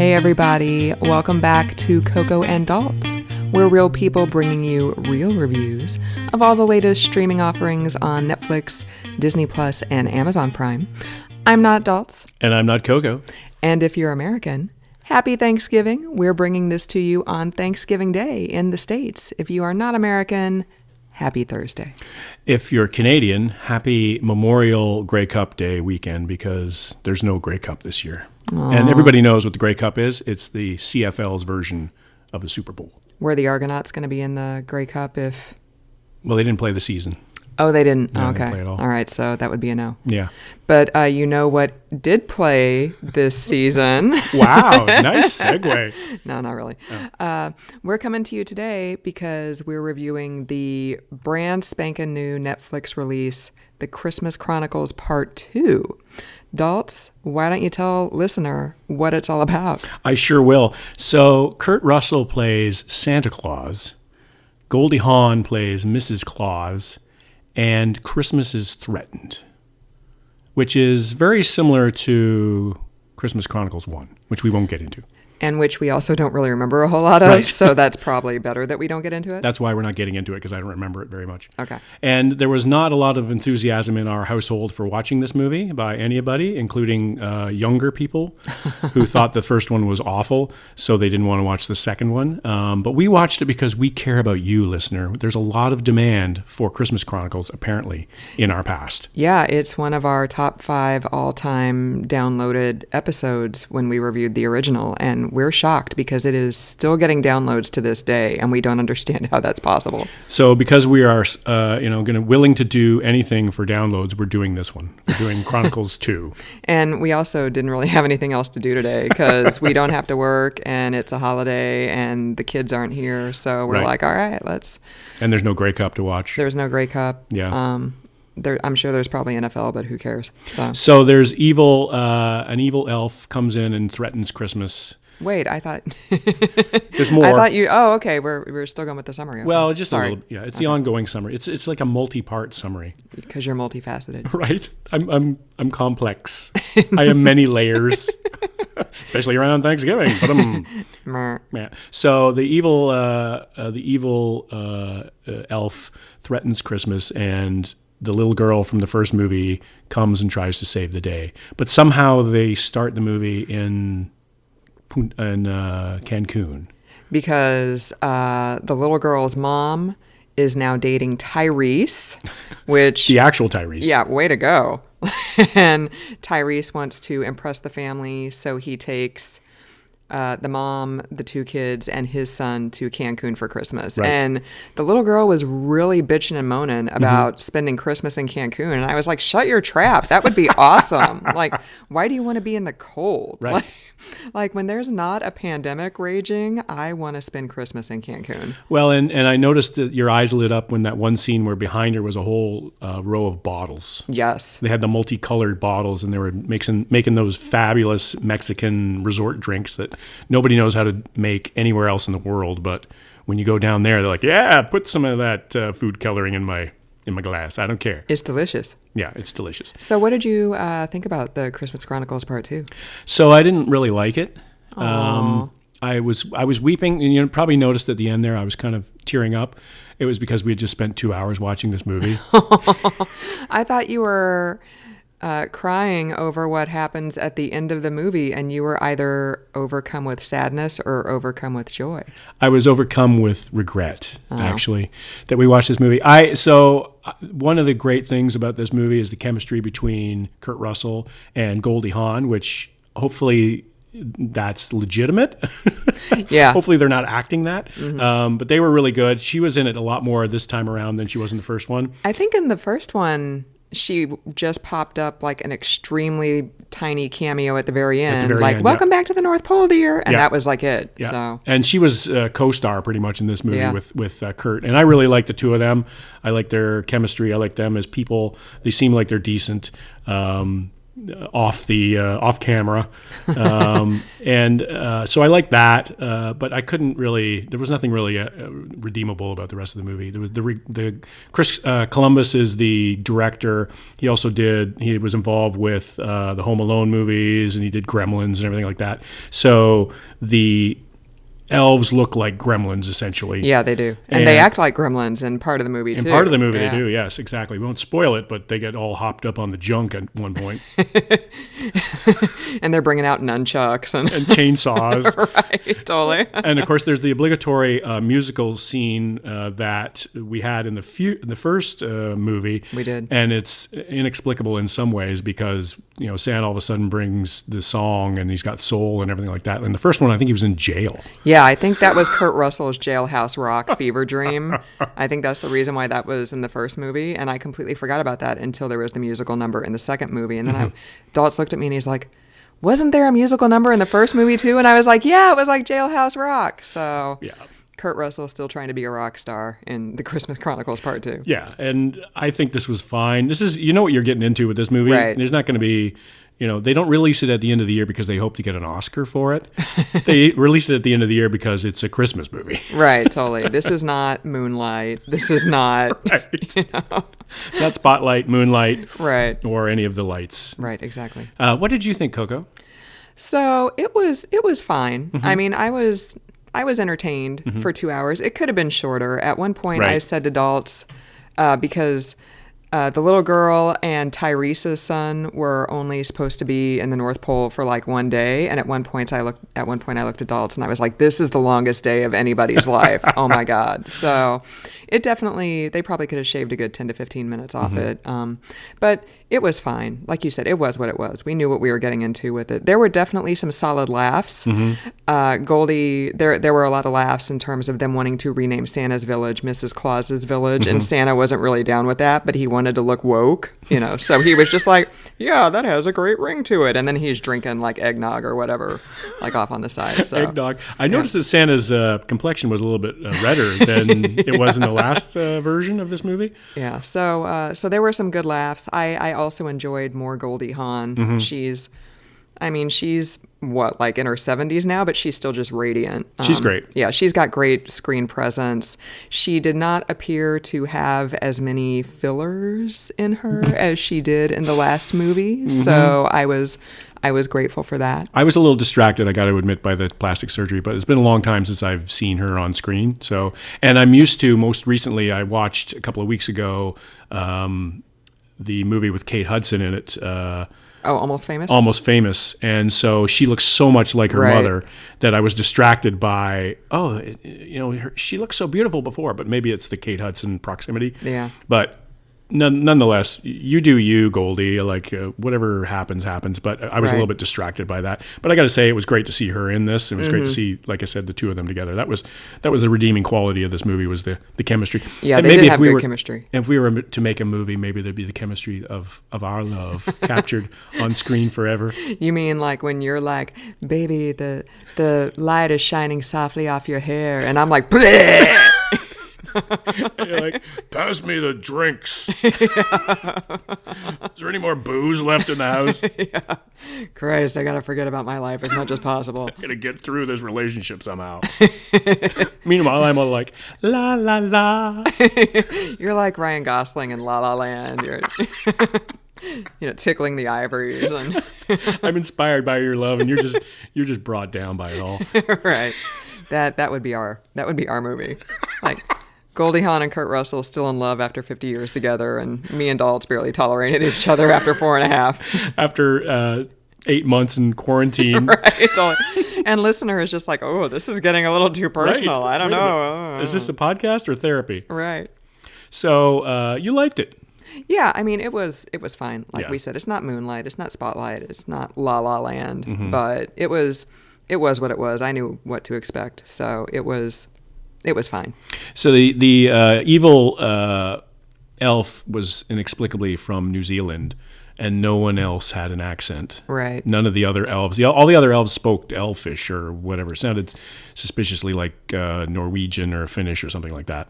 Hey everybody, welcome back to Coco and Daltz. We're real people bringing you real reviews of all the latest streaming offerings on Netflix, Disney Plus, and Amazon Prime. I'm not Daltz. And I'm not Coco. And if you're American, happy Thanksgiving. We're bringing this to you on Thanksgiving Day in the States. If you are not American, happy Thursday. If you're Canadian, happy Memorial Grey Cup Day weekend because there's no Grey Cup this year. Aww. And everybody knows what the Grey Cup is. It's the CFL's version of the Super Bowl. Were the Argonauts going to be in the Grey Cup if... Well, they didn't play the season. Oh, they didn't? No, okay. They didn't play at all. All right, so that would be a no. Yeah. But you know what did play this season? Wow, nice segue. No, not really. Oh. We're coming to you today because we're reviewing the brand spanking new Netflix release, The Christmas Chronicles Part 2. Daltz, why don't you tell listener what it's all about? I sure will. So Kurt Russell plays Santa Claus, Goldie Hawn plays Mrs. Claus, and Christmas is threatened, which is very similar to Christmas Chronicles 1, which we won't get into. And which we also don't really remember a whole lot of, right. So that's probably better that we don't get into it. That's why we're not getting into it, because I don't remember it very much. Okay. And there was not a lot of enthusiasm in our household for watching this movie by anybody, including younger people who thought the first one was awful, so they didn't want to watch the second one. But we watched it because we care about you, listener. There's a lot of demand for Christmas Chronicles, apparently, in our past. Yeah, it's one of our top 5 all-time downloaded episodes when we reviewed the original, and we're shocked because it is still getting downloads to this day, and we don't understand how that's possible. So because we are willing to do anything for downloads, we're doing this one. We're doing Chronicles 2. And we also didn't really have anything else to do today because we don't have to work, and it's a holiday, and the kids aren't here, so we're like, all right, let's... And there's no Grey Cup to watch. There's no Grey Cup. Yeah. I'm sure there's probably NFL, but who cares? So there's an evil elf comes in and threatens Christmas. Wait, I thought there's more. I thought you. Oh, okay. We're still going with the summary. Okay. Well, just Sorry. a little. Yeah, it's the ongoing summary. It's like a multi-part summary. Because you're multifaceted, right? I'm complex. I have many layers, especially around Thanksgiving. But yeah. So the evil elf threatens Christmas, and the little girl from the first movie comes and tries to save the day. But somehow they start the movie in Cancun. Because the little girl's mom is now dating Tyrese, which... the actual Tyrese. Yeah, way to go. And Tyrese wants to impress the family, so he takes... the mom, the 2 kids, and his son to Cancun for Christmas. Right. And the little girl was really bitching and moaning about spending Christmas in Cancun. And I was like, shut your trap. That would be awesome. Like, why do you want to be in the cold? Right. Like when there's not a pandemic raging, I want to spend Christmas in Cancun. Well, and I noticed that your eyes lit up when that one scene where behind her was a whole row of bottles. Yes. They had the multicolored bottles, and they were making those fabulous Mexican resort drinks that nobody knows how to make anywhere else in the world. But when you go down there, they're like, yeah, put some of that food coloring in my glass. I don't care. It's delicious. Yeah, it's delicious. So what did you think about the Christmas Chronicles Part 2? So I didn't really like it. Aww. I was weeping, and you probably noticed at the end there I was kind of tearing up. It was because we had just spent 2 hours watching this movie. I thought you were crying over what happens at the end of the movie, and you were either overcome with sadness or overcome with joy. I was overcome with regret, actually, that we watched this movie. One of the great things about this movie is the chemistry between Kurt Russell and Goldie Hawn, which hopefully that's legitimate. Yeah. Hopefully they're not acting that. But they were really good. She was in it a lot more this time around than she was in the first one. I think in the first one, she just popped up like an extremely tiny cameo at the very end. Welcome back to the North Pole, dear. And that was like it. Yeah. So. And she was a co-star pretty much in this movie with Kurt. And I really like the two of them. I like their chemistry. I like them as people. They seem like they're decent. off camera, so I like that. But I couldn't really. There was nothing really redeemable about the rest of the movie. There was the Chris Columbus is the director. He also he was involved with the Home Alone movies, and he did Gremlins and everything like that. So the elves look like gremlins, essentially. Yeah, they do. And they act like gremlins in part of the movie, too. In part of the movie, they do, yes, exactly. We won't spoil it, but they get all hopped up on the junk at one point. And they're bringing out nunchucks. And chainsaws. Right, totally. And, of course, there's the obligatory musical scene that we had in the first movie. We did. And it's inexplicable in some ways because, Santa all of a sudden brings the song and he's got soul and everything like that. In the first one, I think he was in jail. Yeah, I think that was Kurt Russell's Jailhouse Rock fever dream. I think that's the reason why that was in the first movie, and I completely forgot about that until there was the musical number in the second movie. And then Daltz looked at me and he's like, wasn't there a musical number in the first movie too? And I was like, yeah, it was like Jailhouse Rock. So yeah. Kurt Russell's still trying to be a rock star in the Christmas Chronicles Part 2. Yeah, and I think this was fine. This is, what you're getting into with this movie. Right. There's not going to be... they don't release it at the end of the year because they hope to get an Oscar for it. They release it at the end of the year because it's a Christmas movie. Right, totally. This is not Moonlight. This is not, right. Not Spotlight, Moonlight, right, or any of the lights. Right, exactly. What did you think, Coco? So it was fine. Mm-hmm. I mean, I was entertained for 2 hours. It could have been shorter. At one point, I said to Daltz, because the little girl and Tyrese's son were only supposed to be in the North Pole for like one day, and at one point I looked at Daltz and I was like, "This is the longest day of anybody's life." Oh my God! So it definitely, they probably could have shaved a good 10 to 15 minutes off it, but it was fine. Like you said, it was what it was. We knew what we were getting into with it. There were definitely some solid laughs. Goldie, there were a lot of laughs in terms of them wanting to rename Santa's village Mrs. Claus's village, and Santa wasn't really down with that, but he wanted to look woke, so he was just like, yeah, that has a great ring to it, and then he's drinking like eggnog or whatever, like off on the side. So, eggnog. I noticed that Santa's complexion was a little bit redder than it was in the last version of this movie. Yeah, so there were some good laughs. I also enjoyed more Goldie Hawn. She's what, like in her 70s now, but she's still just radiant. She's great. Yeah, she's got great screen presence. She did not appear to have as many fillers in her as she did in the last movie. So I was grateful for that. I was a little distracted, I got to admit, by the plastic surgery, but it's been a long time since I've seen her on screen. So, and I'm used to, most recently, I watched a couple of weeks ago the movie with Kate Hudson in it. Almost Famous? Almost Famous. And so she looks so much like her mother that I was distracted by, she looked so beautiful before, but maybe it's the Kate Hudson proximity. Yeah. But nonetheless, you do you, Goldie. Like whatever happens. But I was a little bit distracted by that. But I got to say, it was great to see her in this. It was great to see, like I said, the two of them together. That was the redeeming quality of this movie, was the chemistry. Yeah, and they did have good chemistry. If we were to make a movie, maybe there'd be the chemistry of our love captured on screen forever. You mean like when you're like, baby, the light is shining softly off your hair, and I'm like, bleh! You're like, pass me the drinks. Is there any more booze left in the house? Yeah. Christ, I gotta forget about my life as much as possible. I gotta get through this relationship somehow. Meanwhile, I'm all like, la la la. You're like Ryan Gosling in La La Land. You're tickling the ivories, and I'm inspired by your love, and you're just brought down by it all. Right. That would be our movie. Like, Goldie Hawn and Kurt Russell still in love after 50 years together, and me and Daltz barely tolerated each other after 4.5. After 8 months in quarantine. Right. And listener is just like, oh, this is getting a little too personal. Right. I don't know. Is this a podcast or therapy? Right. So you liked it. Yeah, I mean, it was fine. Like we said, it's not Moonlight, it's not Spotlight, it's not La La Land, but it was what it was. I knew what to expect, so it was fine. So the evil elf was inexplicably from New Zealand, and no one else had an accent. Right. None of the other elves. All the other elves spoke Elfish or whatever. It sounded suspiciously like Norwegian or Finnish or something like that.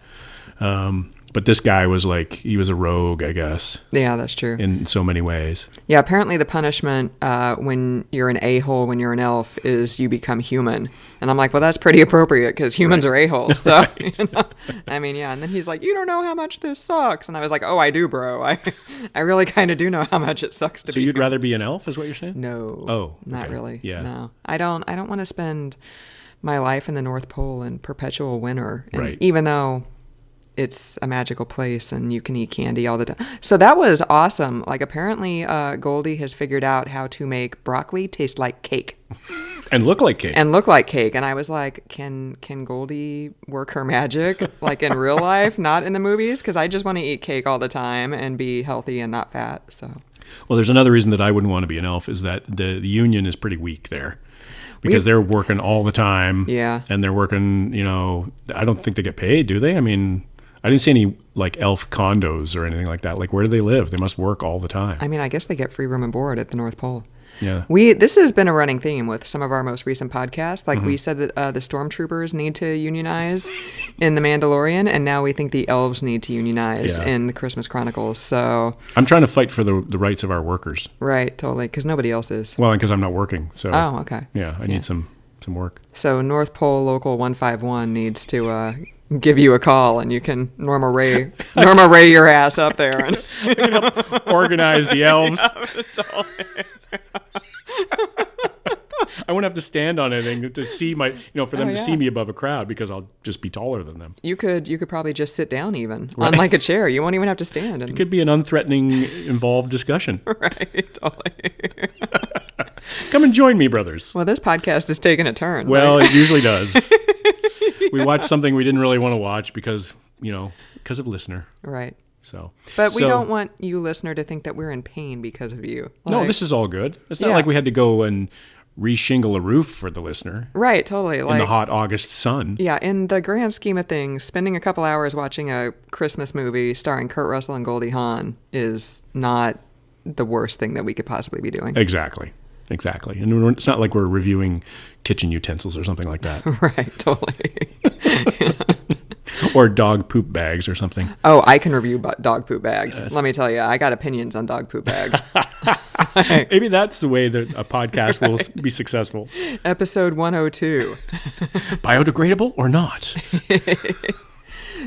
But this guy was like, he was a rogue, I guess, Yeah, that's true. in so many ways. Yeah, apparently the punishment when you're an a-hole, when you're an elf, is you become human. And I'm like, well, that's pretty appropriate because humans are a-holes. So, I mean, yeah. And then he's like, you don't know how much this sucks. And I was like, oh, I do, bro. I really kind of do know how much it sucks to be. So you'd rather be an elf, is what you're saying? No. Oh, not okay. really. Yeah. No. I don't want to spend my life in the North Pole in perpetual winter. And Right. even though it's a magical place and you can eat candy all the time. So that was awesome. Like apparently Goldie has figured out how to make broccoli taste like cake. And look like cake. And look like cake. And I was like, can Goldie work her magic like in real life, not in the movies? Because I just want to eat cake all the time and be healthy and not fat. So Well, there's another reason that I wouldn't want to be an elf is that the union is pretty weak there. Because they're working all the time. Yeah. And they're working, I don't think they get paid, do they? I mean, I didn't see any like elf condos or anything like that. Like, where do they live? They must work all the time. I mean, I guess they get free room and board at the North Pole. Yeah. This has been a running theme with some of our most recent podcasts. Like we said that the stormtroopers need to unionize in The Mandalorian, and now we think the elves need to unionize in the Christmas Chronicles. So I'm trying to fight for the rights of our workers. right, totally, because nobody else is. Well, because I'm not working. So Oh, okay. yeah, I need some work. So North Pole Local 151 needs to give you a call, and you can Norma Ray your ass up there and Organize the elves. I won't have to stand on anything to see for them to see me above a crowd because I'll just be taller than them. You could probably just sit down even on like a chair. You won't even have to stand. And It could be an unthreatening, involved discussion. right, totally. Come and join me, brothers. Well, this podcast is taking a turn. Well, right? it usually does. We watched something we didn't really want to watch because of listener. Right. So, But we don't want you, listener, to think that we're in pain because of you. No, Like- this is all good. It's not like we had to go and reshingle a roof for the listener Right, totally. in Like, the hot August sun. yeah, in the grand scheme of things, spending a couple hours watching a Christmas movie starring Kurt Russell and Goldie Hawn is not the worst thing that we could possibly be doing. Exactly. And it's not like we're reviewing kitchen utensils or something like that. Right, totally. Or dog poop bags or something. Oh, I can review dog poop bags. Let me tell you, I got opinions on dog poop bags. Maybe that's the way that a podcast will be successful. Episode 102. Biodegradable or not?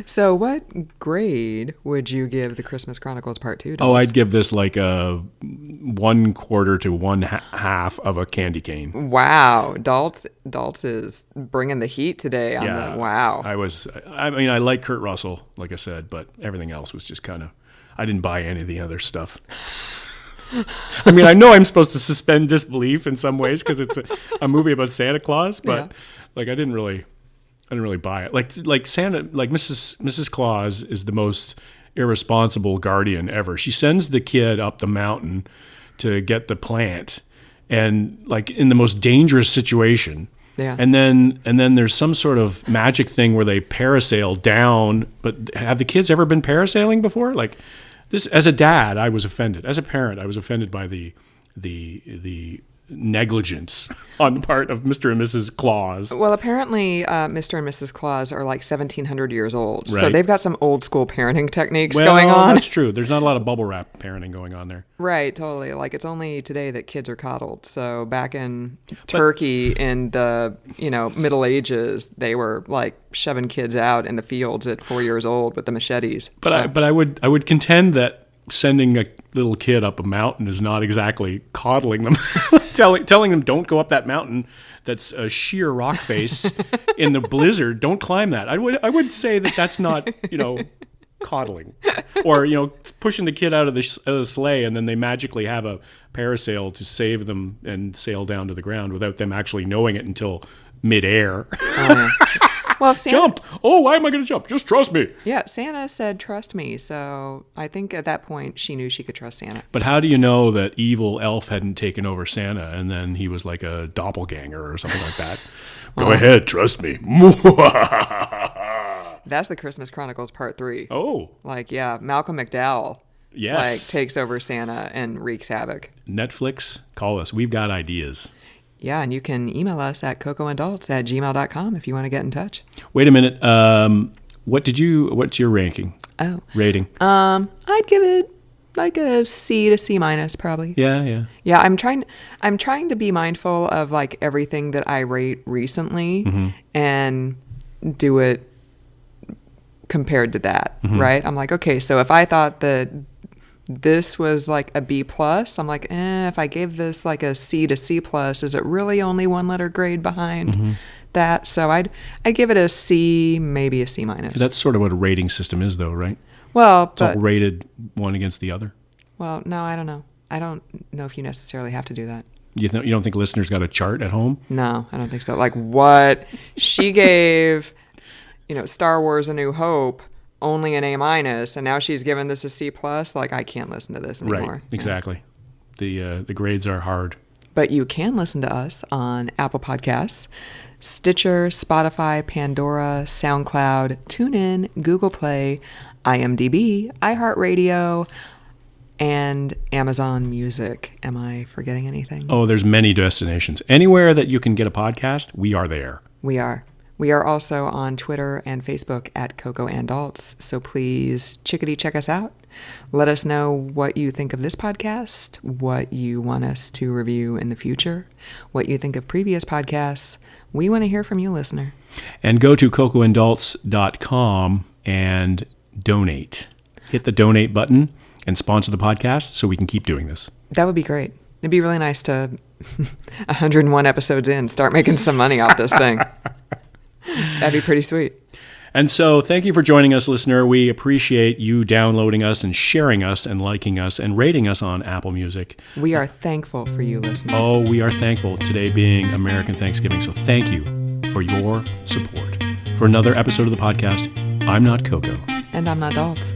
So what grade would you give the Christmas Chronicles Part 2? Oh, I'd give this like a 1/4 to 1/2 of a candy cane. Wow. Daltz is bringing the heat today on the wow. I like Kurt Russell, like I said, but everything else was just kind of, I didn't buy any of the other stuff. I mean, I know I'm supposed to suspend disbelief in some ways because it's a movie about Santa Claus, but like I didn't really buy it. Like Santa, like Mrs. Claus is the most irresponsible guardian ever. She sends the kid up the mountain to get the plant, and like in the most dangerous situation. Yeah. And then there's some sort of magic thing where they parasail down. But have the kids ever been parasailing before? Like this, as a dad, I was offended. As a parent, I was offended by the negligence on the part of Mr. and Mrs. Claus. Well, apparently, Mr. and Mrs. Claus are like 1,700 years old. So Right. they've got some old school parenting techniques going on. That's true. There's not a lot of bubble wrap parenting going on there. Right, totally. Like it's only today that kids are coddled. So back in Turkey in the, Middle Ages, they were like shoving kids out in the fields at 4 years old with the machetes. But I would contend that sending a little kid up a mountain is not exactly coddling them. telling them don't go up that mountain that's a sheer rock face in the blizzard. Don't climb that. I would say that that's not, coddling. Or, pushing the kid out of the sleigh and then they magically have a parasail to save them and sail down to the ground without them actually knowing it until midair. Well, Santa, Jump! Oh, why am I going to jump? Just trust me. Yeah, Santa said, trust me. So I think at that point she knew she could trust Santa. But how do you know that evil elf hadn't taken over Santa and then he was like a doppelganger or something like that? Go ahead, trust me. That's the Christmas Chronicles Part 3. Oh. Like, yeah, Malcolm McDowell takes over Santa and wreaks havoc. Netflix, call us. We've got ideas. Yeah, and you can email us at cocoandalts@gmail.com if you want to get in touch. Wait a minute. What's your ranking? Oh. Rating? I'd give it like a C to C minus probably. Yeah. Yeah, I'm trying to be mindful of like everything that I rate recently and do it compared to that, right? I'm like, okay, so if I thought that this was like a B plus, I'm like, if I gave this like a C to C plus, is it really only one letter grade behind that? So I'd give it a C, maybe a C minus. That's sort of what a rating system is, though, right? Well, It's all rated one against the other. Well, no, I don't know. I don't know if you necessarily have to do that. You don't think listeners got a chart at home? No, I don't think so. Like what she gave, Star Wars: A New Hope only an A minus, and now she's given this a C plus. Like I can't listen to this anymore. Right, exactly. The grades are hard. But you can listen to us on Apple Podcasts, Stitcher, Spotify, Pandora, SoundCloud, TuneIn, Google Play, IMDb, iHeartRadio, and Amazon Music. Am I forgetting anything? Oh, there's many destinations. Anywhere that you can get a podcast, we are there. We are. We are also on Twitter and Facebook at Coco and Daltz. So please check us out. Let us know what you think of this podcast, what you want us to review in the future, what you think of previous podcasts. We want to hear from you, listener. And go to cocoanddaltz.com and donate. Hit the donate button and sponsor the podcast so we can keep doing this. That would be great. It'd be really nice to 101 episodes in, start making some money off this thing. That'd be pretty sweet. And so thank you for joining us, listener. We appreciate you downloading us and sharing us and liking us and rating us on Apple Music. We are thankful for you, listener. Oh, we are thankful, today being American Thanksgiving. So thank you for your support. For another episode of the podcast, I'm not Coco. And I'm not Daltz.